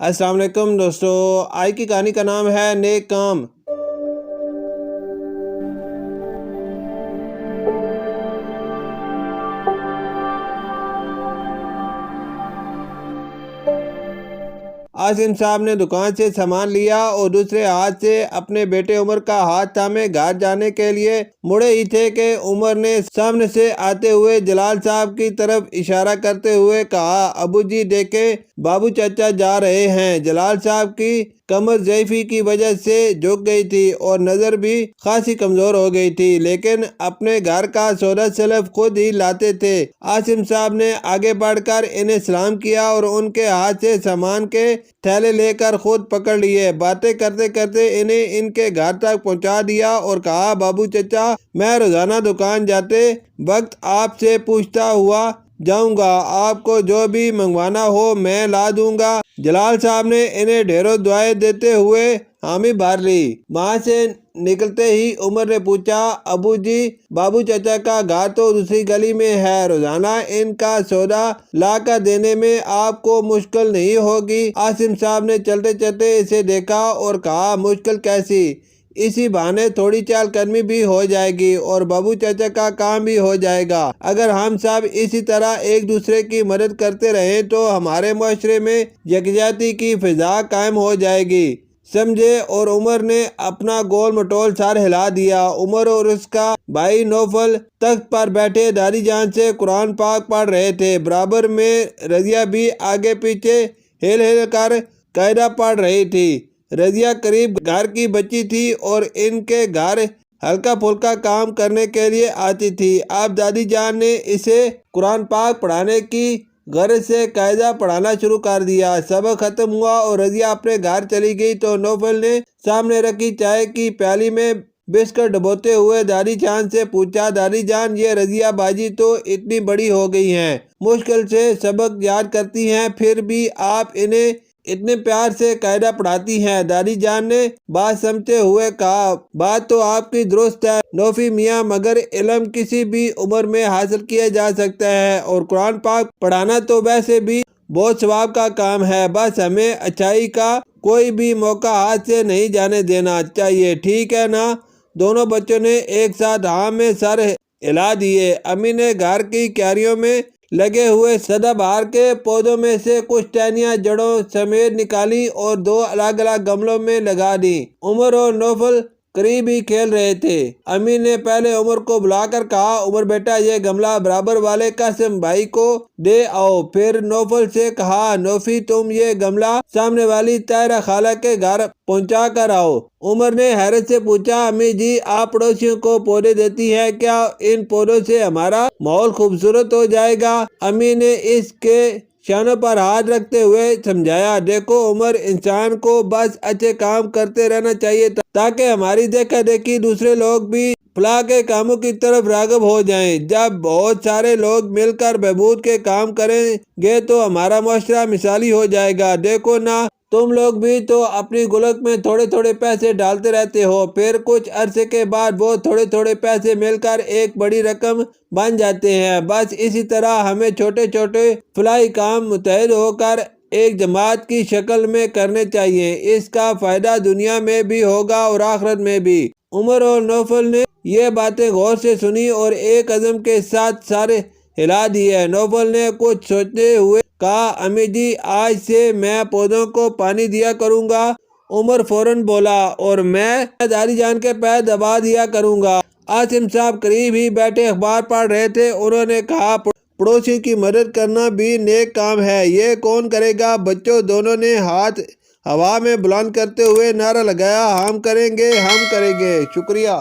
अस्सलाम वालेकुम दोस्तों, आज की कहानी का नाम है नेक काम। आसिम साहब ने दुकान से सामान लिया और दूसरे हाथ से अपने बेटे उमर का हाथ थामे घर जाने के लिए मुड़े ही थे कि उमर ने सामने से आते हुए जलाल साहब की तरफ इशारा करते हुए कहा, अबू जी देखे बाबू चाचा जा रहे हैं। जलाल साहब की कमर ज़ईफ़ी की वजह से झुक गई थी और नज़र भी खासी कमज़ोर हो गई थी, लेकिन अपने घर का सौदा सलफ खुद ही लाते थे। आसिम साहब ने आगे बढ़कर इन्हें सलाम किया और उनके हाथ से सामान के थैले लेकर खुद पकड़ लिए। बातें करते करते इन्हें इनके घर तक पहुंचा दिया और कहा, बाबू चचा मैं रोज़ाना दुकान जाते वक्त आपसे पूछता हुआ जाऊंगा, आपको जो भी मंगवाना हो मैं ला दूंगा। जलाल साहब ने इन्हें ढेरों दुआएं देते हुए हामी भर ली। वहाँ से निकलते ही उमर ने पूछा, अबू जी बाबू चाचा का घर तो दूसरी गली में है, रोजाना इनका सौदा ला कर देने में आपको मुश्किल नहीं होगी? आसिम साहब ने चलते चलते इसे देखा और कहा, मुश्किल कैसी, इसी बहाने थोड़ी चहलकदमी भी हो जाएगी और बाबू चाचा का काम भी हो जाएगा। अगर हम सब इसी तरह एक दूसरे की मदद करते रहें तो हमारे मुआशरे में यकजहती की फिजा कायम हो जाएगी, समझे। और उमर ने अपना गोल मटोल सर हिला दिया। उमर और उसका भाई नौफल तख्त पर बैठे दादी जान से कुरान पाक पढ़ रहे थे। बराबर में रजिया भी आगे पीछे हिल हिल कर कायदा पढ़ रही थी। रजिया करीब घर की बच्ची थी और इनके घर हल्का फुल्का काम करने के लिए आती थी। अब दादी जान ने इसे कुरान पाक पढ़ाने की गरज से कायदा पढ़ाना शुरू कर दिया। सबक खत्म हुआ और रजिया अपने घर चली गई तो नौफल ने सामने रखी चाय की प्याली में बिस्कुट डुबोते हुए दादी जान से पूछा, दादी जान ये रजिया बाजी तो इतनी बड़ी हो गई हैं, मुश्किल से सबक याद करती हैं, फिर भी आप इन्हें इतने प्यार से कायदा पढ़ाती हैं? दादी जान ने बात समझते हुए कहा, बात तो आपकी दुरुस्त है नौफी मियाँ, मगर इल्म किसी भी उम्र में हासिल किया जा सकता है और कुरान पाक पढ़ाना तो वैसे भी बहुत सवाब का काम है। बस हमें अच्छाई का कोई भी मौका हाथ से नहीं जाने देना चाहिए, ठीक है ना? दोनों बच्चों ने एक साथ हाँ में सर हिला दिए। अम्मी ने घर की क्यारियों में लगे हुए सदाबहार के पौधों में से कुछ टहनियां जड़ों समेत निकाली और दो अलग अलग गमलों में लगा दी। उमर और नौफल करीब ही खेल रहे थे। अम्मी ने पहले उमर को बुलाकर कहा, उमर बेटा ये गमला बराबर वाले कासिम भाई को दे आओ। फिर नौफल से कहा, नौफी तुम ये गमला सामने वाली तायरा खाला के घर पहुंचा कर आओ। उमर ने हैरत से पूछा, अम्मी जी आप पड़ोसियों को पौधे देती हैं क्या? इन पौधों से हमारा माहौल खूबसूरत हो जाएगा। अम्मी ने इसके शानों पर हाथ रखते हुए समझाया, देखो उमर, इंसान को बस अच्छे काम करते रहना चाहिए ताकि हमारी देखा देखी दूसरे लोग भी फलाह के कामों की तरफ राग़िब हो जाएं। जब बहुत सारे लोग मिलकर बहबूद के काम करेंगे तो हमारा मुआशरा मिसाली हो जाएगा। देखो ना, तुम लोग भी तो अपनी गुल्लक में थोड़े थोड़े पैसे डालते रहते हो, फिर कुछ अरसे के बाद वो थोड़े थोड़े पैसे मिलकर एक बड़ी रकम बन जाते हैं। बस इसी तरह हमें छोटे छोटे फलाही काम मुतहद होकर एक जमात की शक्ल में करने चाहिए, इसका फ़ायदा दुनिया में भी होगा और आखिरत में भी। उमर और नौफल ने ये बातें गौर से सुनी और एक अज़म के साथ सारे हिला दिए। नौफल ने कुछ सोचते हुए कहा, अम्मी जी आज से मैं पौधों को पानी दिया करूँगा। उमर फौरन बोला, और मैं दादी जान के पैर दबा दिया करूँगा। आसिम साहब करीब ही बैठे अखबार पढ़ रहे थे। उन्होंने कहा, पड़ोसी की मदद करना भी नेक काम है, ये कौन करेगा? बच्चों दोनों ने हाथ हवा में बुलंद करते हुए नारा लगाया, हम करेंगे, हम करेंगे। शुक्रिया।